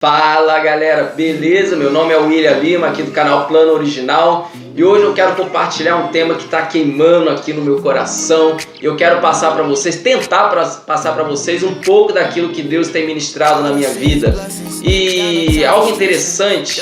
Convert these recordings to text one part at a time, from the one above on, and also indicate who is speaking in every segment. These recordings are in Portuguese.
Speaker 1: Fala galera, beleza? Meu nome é William Lima, aqui do canal Plano Original, e hoje eu quero compartilhar um tema que está queimando aqui no meu coração. Eu quero passar para vocês, passar para vocês um pouco daquilo que Deus tem ministrado na minha vida. E algo interessante,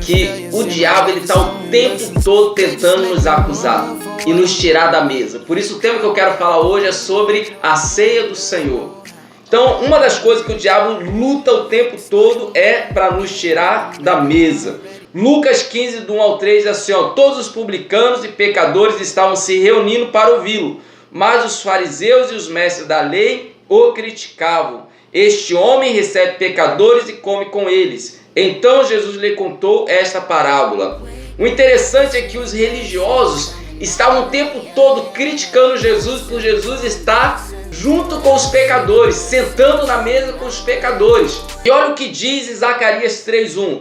Speaker 1: que o diabo está o tempo todo tentando nos acusar e nos tirar da mesa. Por isso o tema que eu quero falar hoje é sobre a ceia do Senhor. Então, uma das coisas que o diabo luta o tempo todo é para nos tirar da mesa. Lucas 15, do 1 ao 3, diz assim, todos os publicanos e pecadores estavam se reunindo para ouvi-lo, mas os fariseus e os mestres da lei o criticavam. Este homem recebe pecadores e come com eles. Então Jesus lhe contou esta parábola. O interessante é que os religiosos estavam o tempo todo criticando Jesus, por Jesus estar junto com os pecadores, sentando na mesa com os pecadores. E olha o que diz Zacarias 3:1.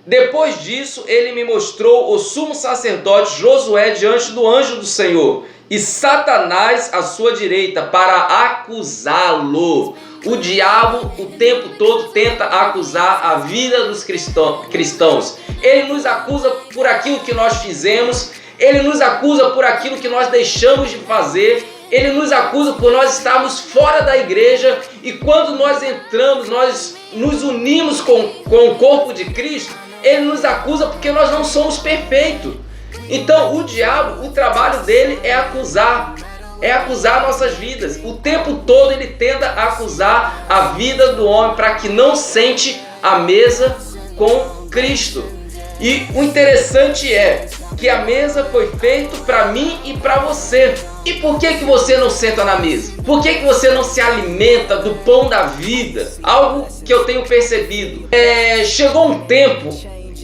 Speaker 1: Depois disso, ele me mostrou o sumo sacerdote Josué diante do anjo do Senhor, e Satanás à sua direita, para acusá-lo. O diabo o tempo todo tenta acusar a vida dos cristãos. Ele nos acusa por aquilo que nós fizemos, ele nos acusa por aquilo que nós deixamos de fazer, ele nos acusa por nós estarmos fora da igreja, e quando nós entramos, nós nos unimos com o corpo de Cristo, ele nos acusa porque nós não somos perfeitos. Então o diabo, o trabalho dele é acusar nossas vidas. O tempo todo ele tenta acusar a vida do homem para que não sente a mesa com Cristo. E o interessante é que a mesa foi feita para mim e para você. E por que você não senta na mesa? Por que você não se alimenta do pão da vida? Algo que eu tenho percebido. Chegou um tempo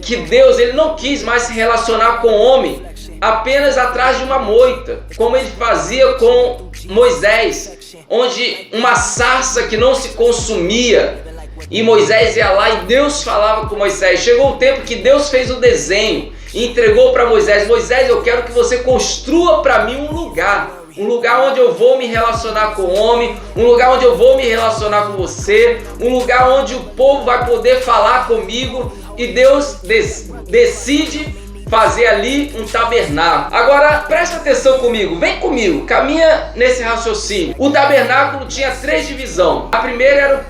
Speaker 1: que Deus ele não quis mais se relacionar com o homem apenas atrás de uma moita, como ele fazia com Moisés, onde uma sarça que não se consumia, e Moisés ia lá e Deus falava com Moisés. Chegou um tempo que Deus fez o desenho e entregou para Moisés. Moisés, eu quero que você construa para mim um lugar onde eu vou me relacionar com o homem, um lugar onde eu vou me relacionar com você, um lugar onde o povo vai poder falar comigo. E Deus decide fazer ali um tabernáculo. Agora presta atenção comigo, vem comigo, caminha nesse raciocínio. O tabernáculo tinha 3 divisões. A primeira era o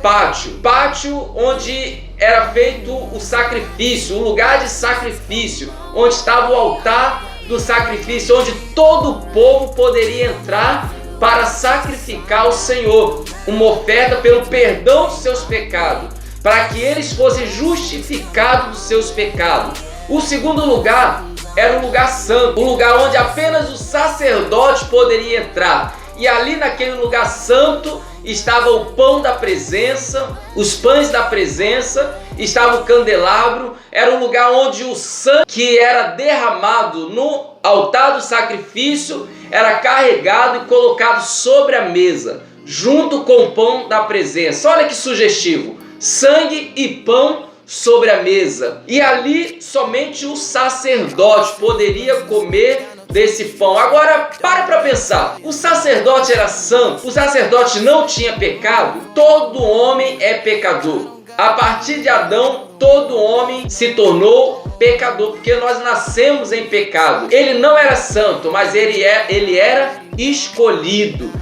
Speaker 1: pátio onde era feito o sacrifício, o lugar de sacrifício, onde estava o altar do sacrifício, onde todo o povo poderia entrar para sacrificar ao Senhor uma oferta pelo perdão dos seus pecados, para que eles fossem justificados dos seus pecados. O segundo lugar era o lugar santo, o lugar onde apenas o sacerdote poderia entrar. E ali naquele lugar santo estava o pão da presença, os pães da presença, estava o candelabro. Era um lugar onde o sangue que era derramado no altar do sacrifício era carregado e colocado sobre a mesa, junto com o pão da presença. Olha que sugestivo, sangue e pão sobre a mesa, e ali somente o sacerdote poderia comer desse pão. Agora para pensar, o sacerdote era santo, o sacerdote não tinha pecado. Todo homem é pecador. A partir de Adão, todo homem se tornou pecador, porque nós nascemos em pecado. Ele não era santo, mas ele era escolhido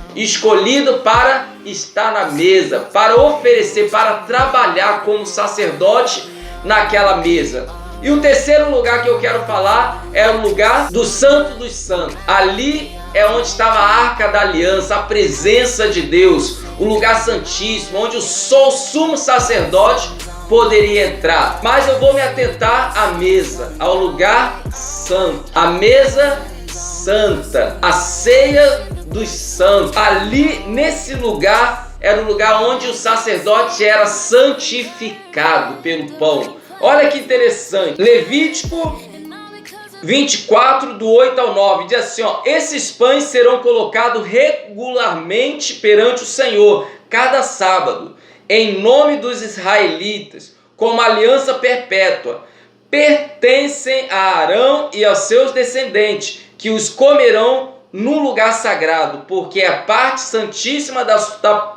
Speaker 1: para estar na mesa, para oferecer, para trabalhar como sacerdote naquela mesa. E o terceiro lugar que eu quero falar é o lugar do Santo dos Santos. Ali é onde estava a Arca da Aliança, a presença de Deus, o lugar santíssimo, onde o sumo sacerdote poderia entrar. Mas eu vou me atentar à mesa, ao lugar santo, a mesa santa, a ceia dos santos. Ali nesse lugar era o lugar onde o sacerdote era santificado pelo pão. Olha que interessante, Levítico 24, do 8 ao 9, diz assim, esses pães serão colocados regularmente perante o Senhor, cada sábado, em nome dos israelitas, como aliança perpétua. Pertencem a Arão e aos seus descendentes, que os comerão no lugar sagrado, porque é a parte santíssima da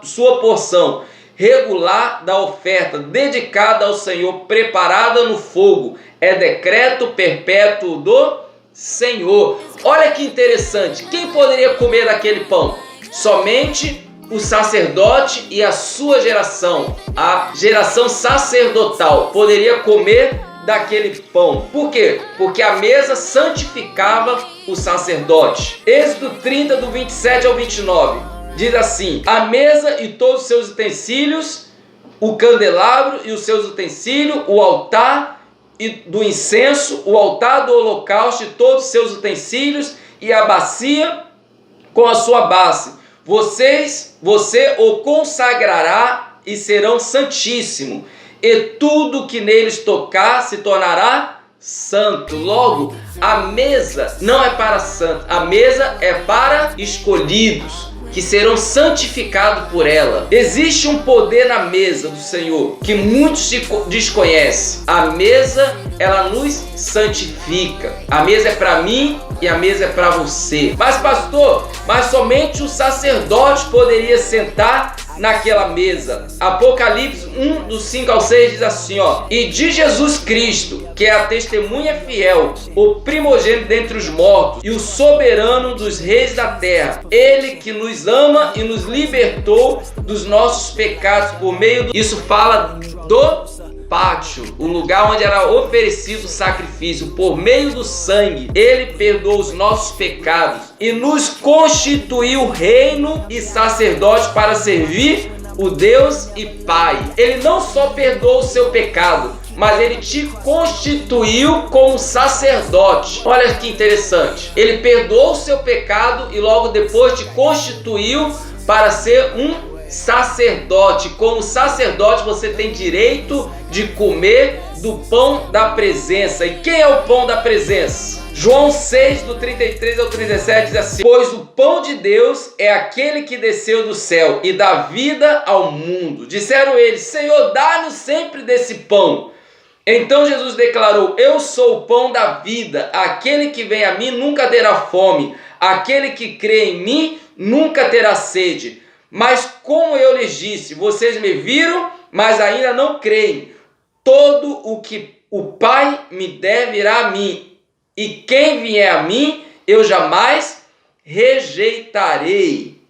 Speaker 1: sua porção. regular da oferta, dedicada ao Senhor, preparada no fogo. É decreto perpétuo do Senhor. Olha que interessante. Quem poderia comer daquele pão? Somente o sacerdote e a sua geração, a geração sacerdotal, poderia comer daquele pão. Por quê? Porque a mesa santificava o sacerdote. Êxodo 30, do 27 ao 29, diz assim: a mesa e todos os seus utensílios, o candelabro e os seus utensílios, o altar e do incenso, o altar do holocausto e todos os seus utensílios, e a bacia com a sua base. Você o consagrará e serão santíssimo, e tudo que neles tocar se tornará santo. Logo, a mesa não é para santos, a mesa é para escolhidos, que serão santificados por ela. Existe um poder na mesa do Senhor que muitos desconhecem. A mesa, ela nos santifica. A mesa é para mim e a mesa é para você. Mas pastor, mas somente o sacerdote poderia sentar naquela mesa. Apocalipse 1, do 5 ao 6 diz assim, e de Jesus Cristo, que é a testemunha fiel, o primogênito dentre os mortos e o soberano dos reis da terra, ele que nos ama e nos libertou dos nossos pecados por meio do... Isso fala do pátio, o lugar onde era oferecido o sacrifício. Por meio do sangue, ele perdoou os nossos pecados e nos constituiu reino e sacerdote para servir o Deus e Pai. Ele não só perdoou o seu pecado, mas ele te constituiu como sacerdote. Olha que interessante. Ele perdoou o seu pecado e logo depois te constituiu para ser um sacerdote. Como sacerdote, você tem direito de comer do pão da presença. E quem é o pão da presença? João 6, do 33 ao 37 diz assim: pois o pão de Deus é aquele que desceu do céu e dá vida ao mundo. Disseram eles: Senhor, dá-nos sempre desse pão. Então Jesus declarou: eu sou o pão da vida. Aquele que vem a mim nunca terá fome. Aquele que crê em mim nunca terá sede. Mas como eu lhes disse, vocês me viram, mas ainda não creem. Todo o que o Pai me der virá a mim, e quem vier a mim, eu jamais rejeitarei.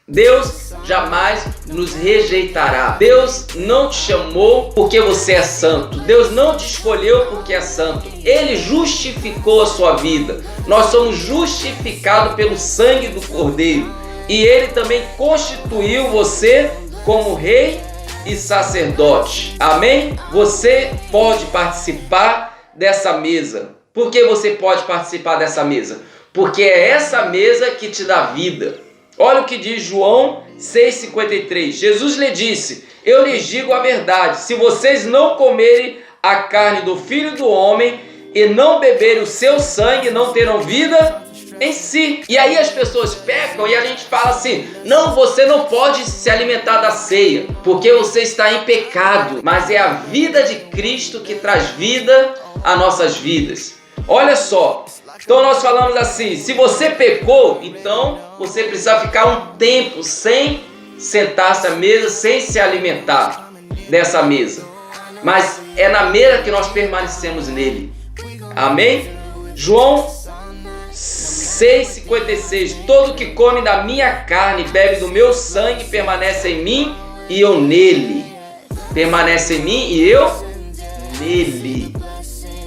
Speaker 1: Deus jamais nos rejeitará. Deus não te chamou porque você é santo. Deus não te escolheu porque é santo. Ele justificou a sua vida. Nós somos justificados pelo sangue do Cordeiro. E ele também constituiu você como rei e sacerdote. Amém? Você pode participar dessa mesa. Por que você pode participar dessa mesa? Porque é essa mesa que te dá vida. Olha o que diz João 6,53. Jesus lhe disse: eu lhes digo a verdade, se vocês não comerem a carne do Filho do Homem e não beberem o seu sangue, não terão vida em si. E aí as pessoas pecam e a gente fala assim: não, você não pode se alimentar da ceia, porque você está em pecado. Mas é a vida de Cristo que traz vida a nossas vidas. Olha só, então nós falamos assim: se você pecou, então você precisa ficar um tempo sem sentar-se à mesa, sem se alimentar dessa mesa. Mas é na mesa que nós permanecemos nele. Amém? João 6,56. Todo que come da minha carne e bebe do meu sangue permanece em mim e eu nele. Permanece em mim e eu nele.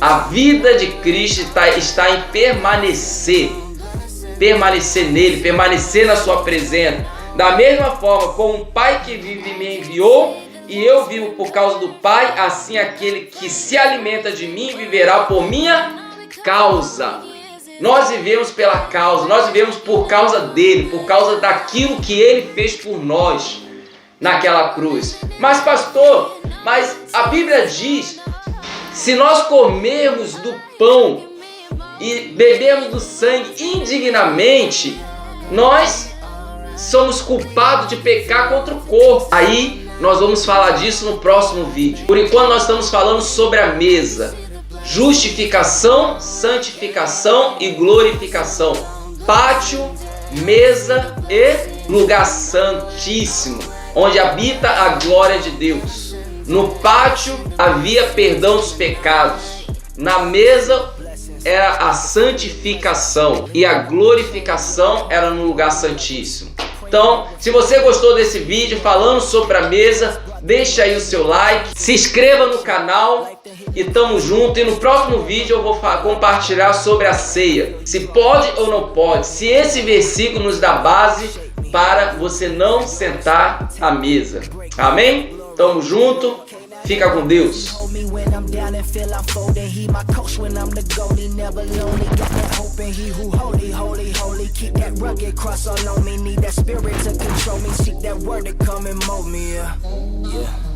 Speaker 1: A vida de Cristo está em permanecer. Permanecer nele, permanecer na sua presença. Da mesma forma como o Pai que vive me enviou e eu vivo por causa do Pai, assim aquele que se alimenta de mim viverá por minha causa. Nós vivemos pela causa, nós vivemos por causa dele, por causa daquilo que ele fez por nós naquela cruz. Mas pastor, mas a Bíblia diz: se nós comermos do pão e bebermos do sangue indignamente, nós somos culpados de pecar contra o corpo. Aí nós vamos falar disso no próximo vídeo. Por enquanto nós estamos falando sobre a mesa. Justificação, santificação e glorificação. Pátio, mesa e lugar santíssimo. onde habita a glória de Deus. No pátio havia perdão dos pecados. Na mesa era a santificação e a glorificação era no lugar santíssimo. Então, se você gostou desse vídeo falando sobre a mesa, deixa aí o seu like, se inscreva no canal e tamo junto. E no próximo vídeo eu vou compartilhar sobre a ceia, se pode ou não pode, se esse versículo nos dá base para você não sentar à mesa. Amém? Tamo junto. Fica com Deus. Keep that rugged cross all on me. Need that spirit to control me. Seek that word to come and mold me. Yeah.